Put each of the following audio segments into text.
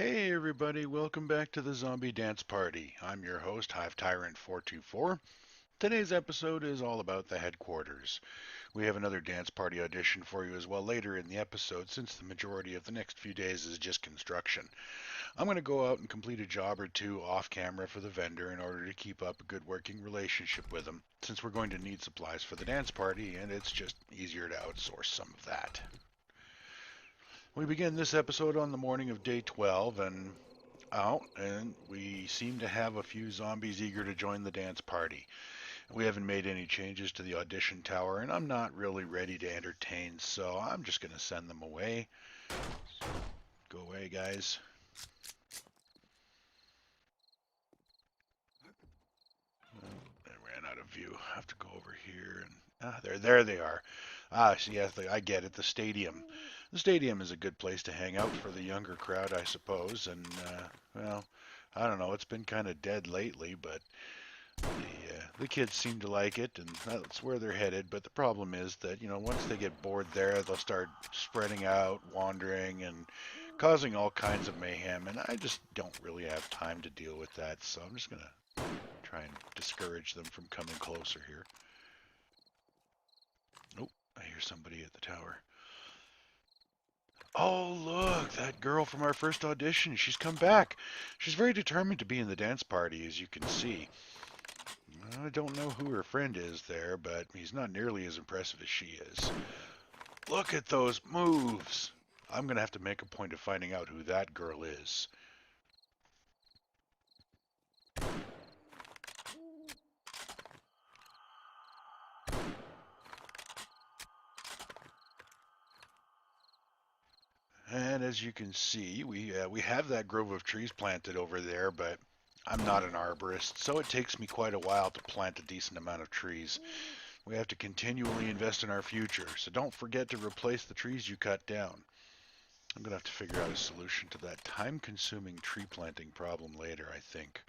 Hey everybody, welcome back to the Zombie Dance Party. I'm your host, Hive Tyrant 424. Today's episode is all about the headquarters. We have another dance party audition for you as well later in the episode, since the majority of the next few days is just construction. I'm going to go out and complete a job or two off camera for the vendor in order to keep up a good working relationship with him, since we're going to need supplies for the dance party and it's just easier to outsource some of that. We begin this episode on the morning of day 12 and out, and we seem to have a few zombies eager to join the dance party. We haven't made any changes to the audition tower, and I'm not really ready to entertain, so I'm just going to send them away. Go away, guys. I ran out of view. I have to go over here and there they are. So yes, I get it. The stadium. The stadium is a good place to hang out for the younger crowd, I suppose. And well, I don't know. It's been kind of dead lately, but the kids seem to like it, and that's where they're headed. But the problem is that once they get bored there, they'll start spreading out, wandering, and causing all kinds of mayhem. And I just don't really have time to deal with that. So I'm just gonna try and discourage them from coming closer here. Oh, I hear somebody at the tower. Oh, look, that girl from our first audition. She's come back. She's very determined to be in the dance party, as you can see. I don't know who her friend is there, but he's not nearly as impressive as she is. Look at those moves. I'm going to have to make a point of finding out who that girl is. And as you can see, we have that grove of trees planted over there, but I'm not an arborist, so it takes me quite a while to plant a decent amount of trees. We have to continually invest in our future, so don't forget to replace the trees you cut down. I'm going to have to figure out a solution to that time-consuming tree planting problem later, I think.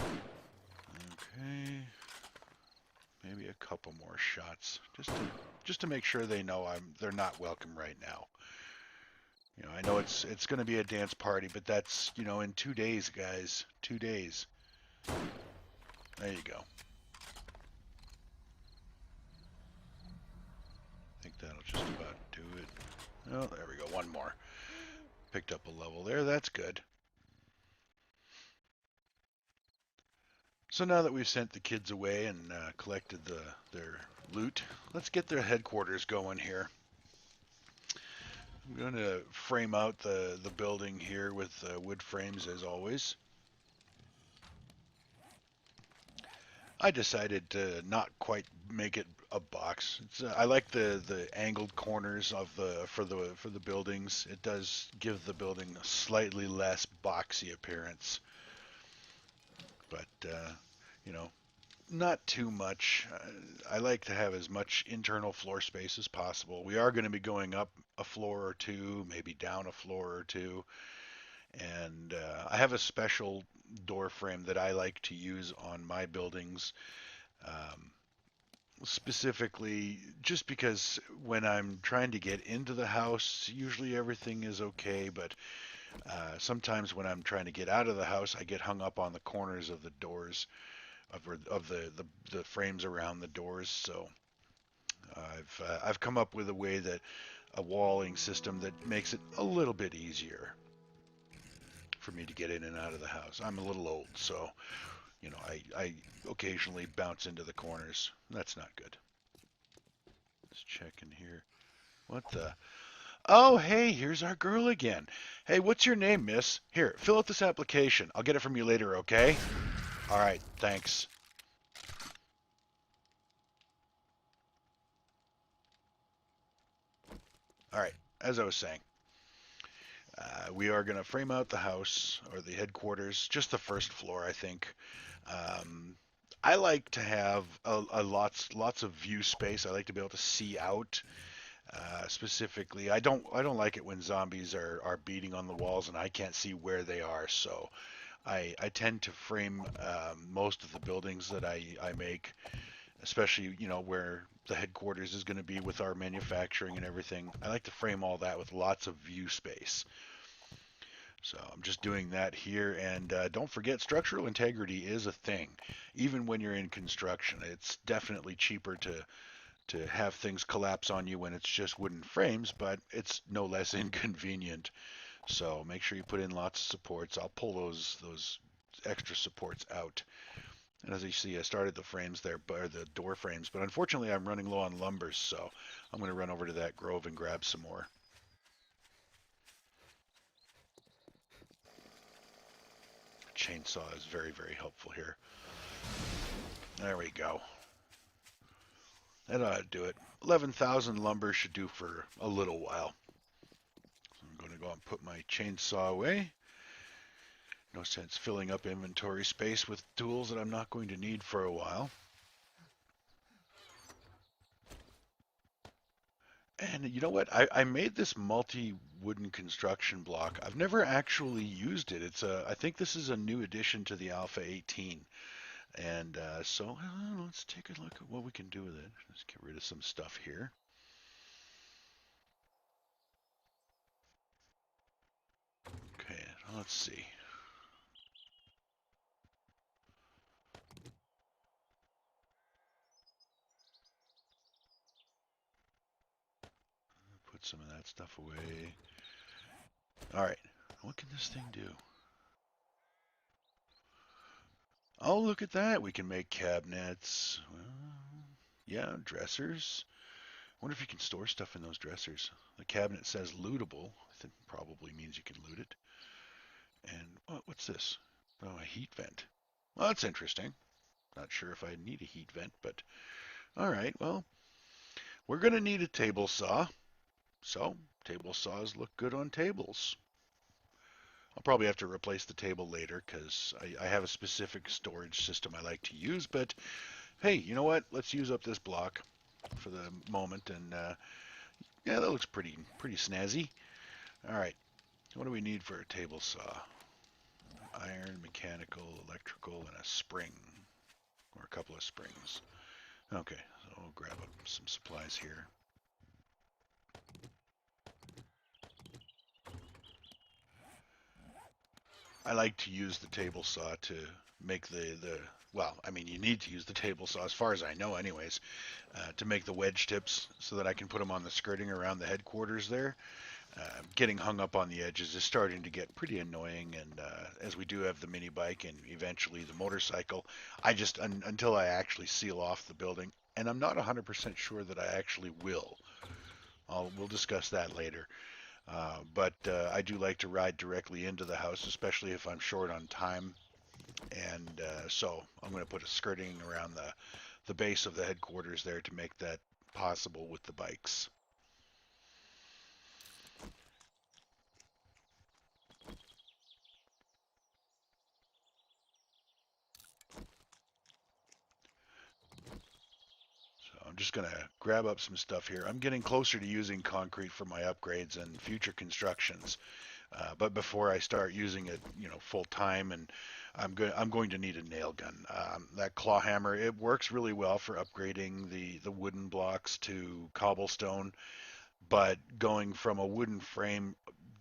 Okay, maybe a couple more shots, just to make sure they know they're not welcome right now. I know it's going to be a dance party, but that's in 2 days, guys. 2 days. There you go. I think that'll just about do it. Oh, there we go. One more. Picked up a level there. That's good. So now that we've sent the kids away and collected their loot, let's get their headquarters going here. I'm going to frame out the building here with wood frames as always. I decided to not quite make it a box. I like the angled corners of the for the buildings. It does give the building a slightly less boxy appearance, but you know, not too much. I like to have as much internal floor space as possible. We are going to be going up a floor or two, maybe down a floor or two, and I have a special door frame that I like to use on my buildings. Um, Specifically just because when I'm trying to get into the house, usually everything is okay, but sometimes when I'm trying to get out of the house, I get hung up on the corners of the doors of the frames around the doors. So I've come up with a way that a walling system that makes it a little bit easier for me to get in and out of the house. I'm a little old, so I occasionally bounce into the corners. That's not good. Let's check in here. What the? Oh, hey, here's our girl again. Hey, what's your name, miss? Here, fill out this application. I'll get it from you later, okay? All right, thanks. All right, as I was saying, we are going to frame out the house or the headquarters, just the first floor, I think. Um, I like to have a lots of view space. I like to be able to see out. Specifically, I don't like it when zombies are beating on the walls and I can't see where they are. So I tend to frame most of the buildings that I make, especially where the headquarters is going to be with our manufacturing and everything. I like to frame all that with lots of view space. So I'm just doing that here, and don't forget, structural integrity is a thing, even when you're in construction. It's definitely cheaper to have things collapse on you when it's just wooden frames, but it's no less inconvenient. So make sure you put in lots of supports. I'll pull those extra supports out. And as you see, I started the frames there, or the door frames, but unfortunately I'm running low on lumber, so I'm going to run over to that grove and grab some more. Chainsaw is very, very helpful here. There we go. That ought to do it. 11,000 lumber should do for a little while. So I'm going to go and put my chainsaw away. No sense filling up inventory space with tools that I'm not going to need for a while. And you know what? I made this multi-wooden construction block. I've never actually used it. I think this is a new addition to the Alpha 18. And so let's take a look at what we can do with it. Let's get rid of some stuff here. Okay, let's see. Put some of that stuff away. All right, what can this thing do? Oh, look at that. We can make cabinets. Well, yeah, dressers. I wonder if you can store stuff in those dressers. The cabinet says lootable. I think probably means you can loot it. And what's this? Oh, a heat vent. Well, that's interesting. Not sure if I need a heat vent, but all right. Well, we're going to need a table saw. So, table saws look good on tables. I'll probably have to replace the table later because I have a specific storage system I like to use. But hey, you know what? Let's use up this block for the moment. And yeah, that looks pretty snazzy. All right. What do we need for a table saw? Iron, mechanical, electrical, and a spring. Or a couple of springs. Okay, so we'll grab up some supplies here. I like to use the table saw to make well, I mean, you need to use the table saw, as far as I know anyways, to make the wedge tips so that I can put them on the skirting around the headquarters there. Getting hung up on the edges is starting to get pretty annoying, and as we do have the mini bike and eventually the motorcycle, I just, until I actually seal off the building, and I'm not 100% sure that I actually will. We'll discuss that later. But I do like to ride directly into the house, especially if I'm short on time. And so I'm going to put a skirting around the base of the headquarters there to make that possible with the bikes. So I'm just going to grab up some stuff here. I'm getting closer to using concrete for my upgrades and future constructions. But before I start using it, full time, and I'm going to need a nail gun. That claw hammer, it works really well for upgrading the wooden blocks to cobblestone, but going from a wooden frame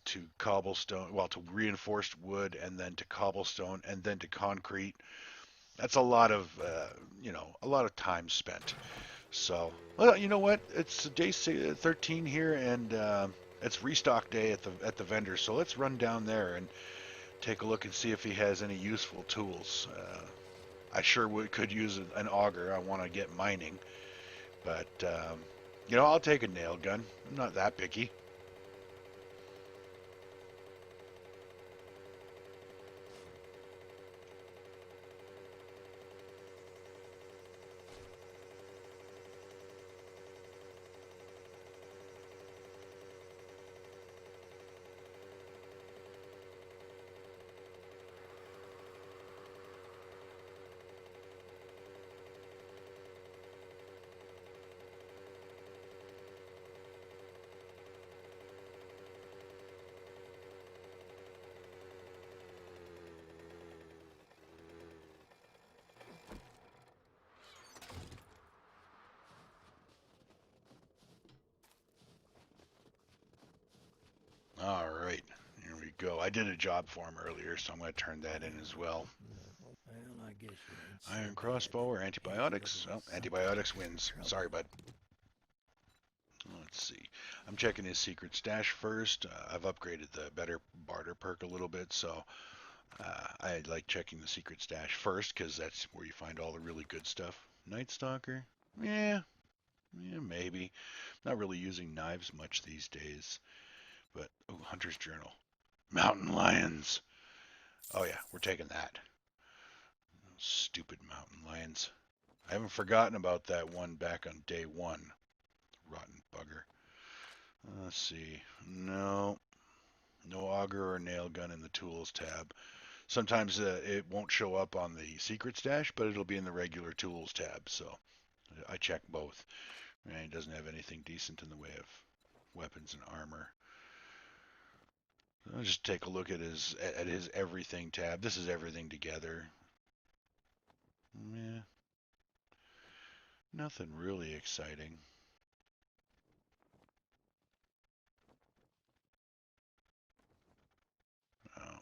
to cobblestone, well, to reinforced wood, and then to cobblestone, and then to concrete, that's a lot of time spent. So, well, you know what? It's day 13 here, and it's restock day at the vendor. So let's run down there and take a look and see if he has any useful tools. I sure could use an auger. I want to get mining, but I'll take a nail gun. I'm not that picky. All right, here we go. I did a job for him earlier, so I'm going to turn that in as well. Well, I guess you ain't Iron so crossbow bad. or antibiotics? Oh, antibiotics wins. Sorry, bud. Let's see. I'm checking his secret stash first. I've upgraded the better barter perk a little bit, so I like checking the secret stash first because that's where you find all the really good stuff. Night Stalker? Yeah, yeah, maybe. Not really using knives much these days. But, oh, Hunter's Journal. Mountain lions. Oh, yeah, we're taking that. Stupid mountain lions. I haven't forgotten about that one back on day one. Rotten bugger. Let's see. No. No auger or nail gun in the tools tab. Sometimes it won't show up on the secret stash, but it'll be in the regular tools tab. So I check both. And he doesn't have anything decent in the way of weapons and armor. I'll just take a look at his everything tab. This is everything together. Yeah, nothing really exciting. Oh,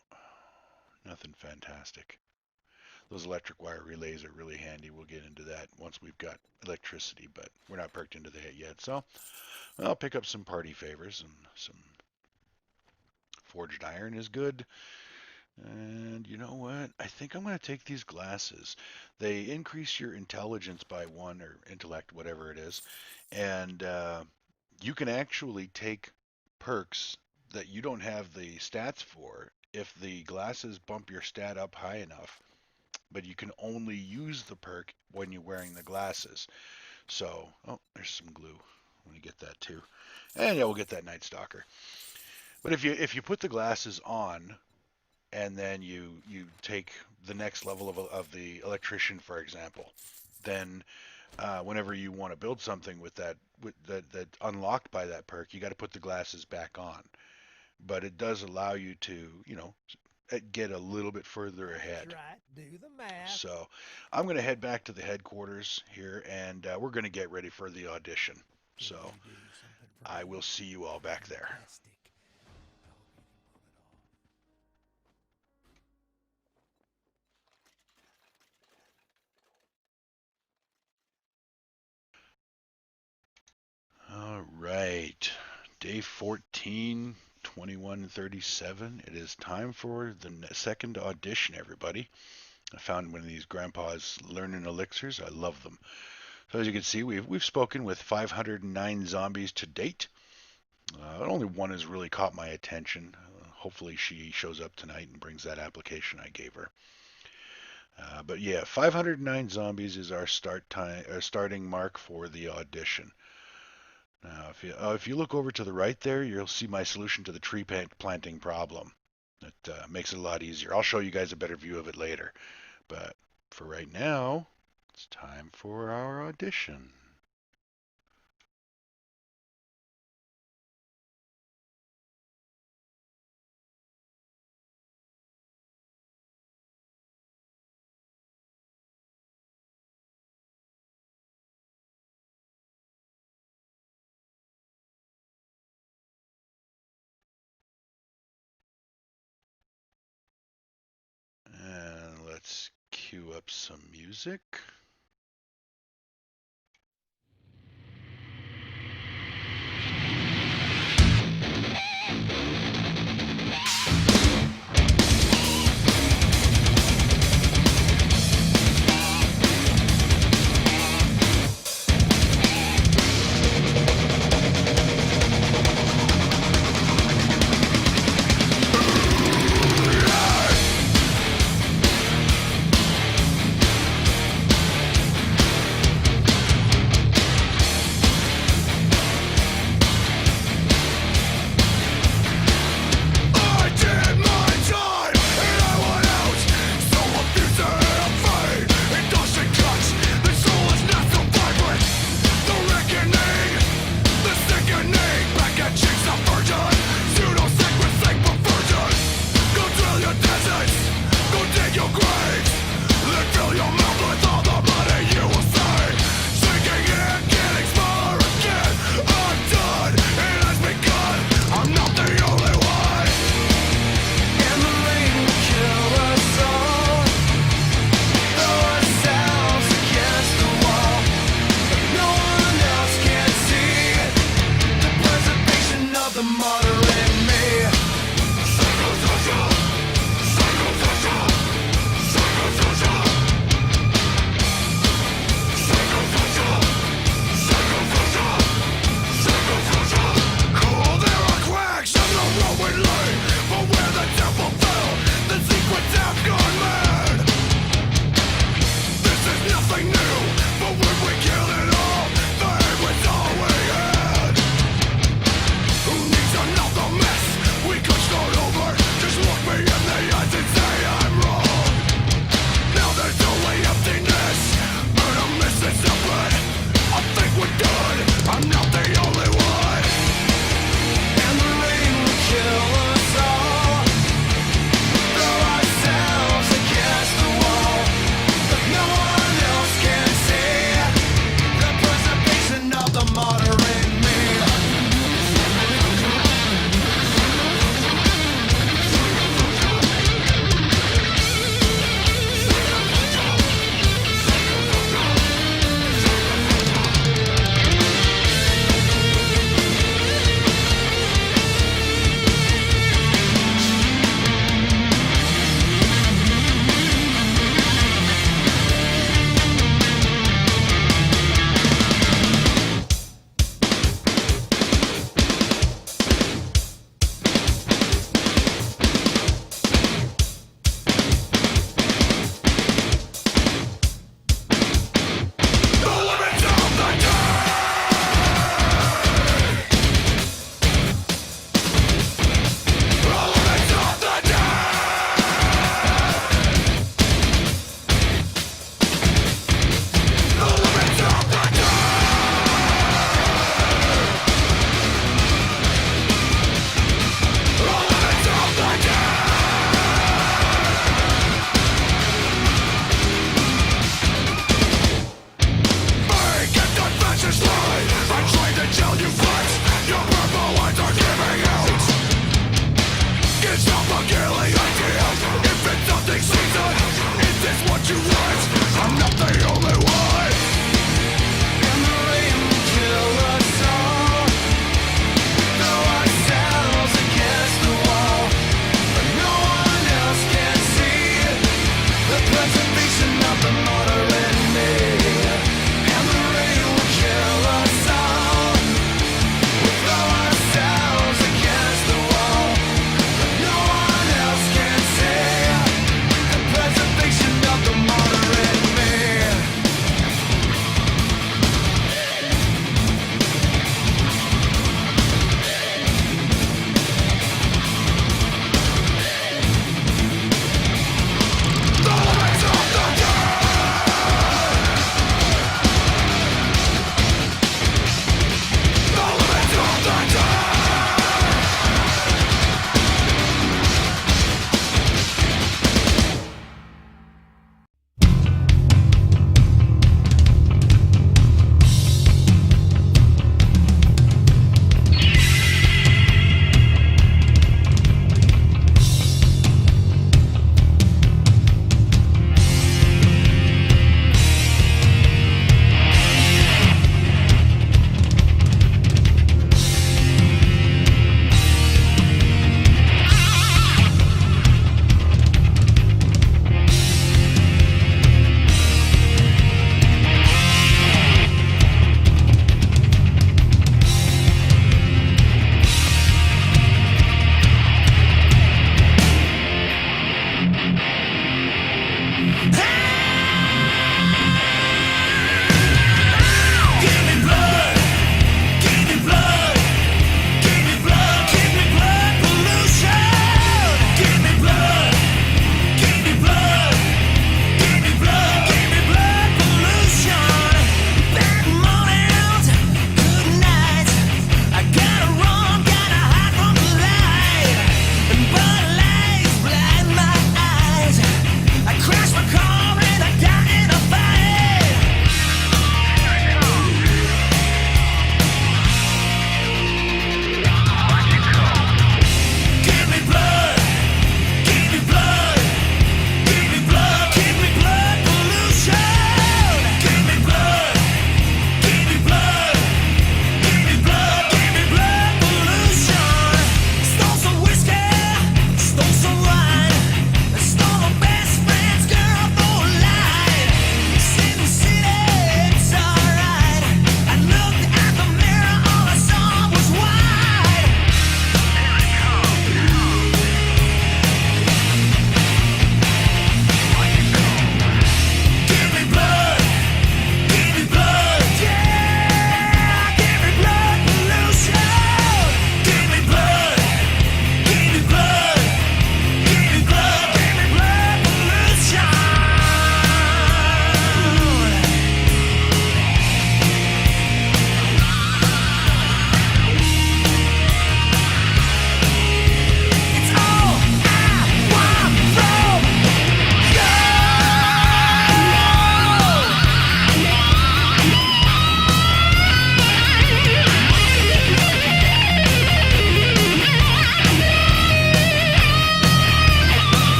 nothing fantastic. Those electric wire relays are really handy. We'll get into that once we've got electricity, but we're not perked into that yet. So I'll pick up some party favors, and some forged iron is good. And you know what? I think I'm going to take these glasses. They increase your intelligence by one, or intellect, whatever it is. And you can actually take perks that you don't have the stats for if the glasses bump your stat up high enough. But you can only use the perk when you're wearing the glasses. So, oh, there's some glue. I'm going to get that too. And yeah, we'll get that Night Stalker. But if you put the glasses on, and then you take the next level of the electrician, for example, then whenever you want to build something that unlocked by that perk, you got to put the glasses back on. But it does allow you to, get a little bit further ahead. That's right. Do the math. So I'm going to head back to the headquarters here, and we're going to get ready for the audition. So I will see you all back there. All right. Day 14, 2137. It is time for the second audition, everybody. I found one of these Grandpa's Learning Elixirs. I love them. So as you can see, we've spoken with 509 zombies to date. Only one has really caught my attention. Hopefully she shows up tonight and brings that application I gave her. But yeah, 509 zombies is our starting mark for the audition. Now, if you look over to the right there, you'll see my solution to the tree planting problem. That makes it a lot easier. I'll show you guys a better view of it later. But for right now, it's time for our audition. And let's cue up some music. the martyr in me. Psychosocial, psychosocial, psychosocial, psychosocial, psychosocial, psychosocial. Cool, there are cracks in the road we lay, but where the temple fell, the secrets have gone mad. This is nothing new, but when we kill it all, the aim was all we had. Who needs enough?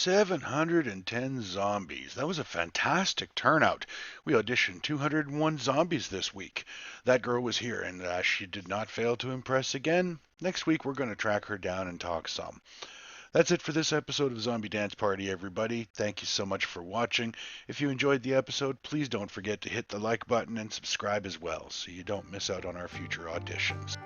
710 zombies. That was a fantastic turnout. We auditioned 201 zombies this week. That girl was here, and she did not fail to impress again. Next week, we're going to track her down and talk some. That's it for this episode of Zombie Dance Party, everybody. Thank you so much for watching. If you enjoyed the episode, please don't forget to hit the like button and subscribe as well so you don't miss out on our future auditions.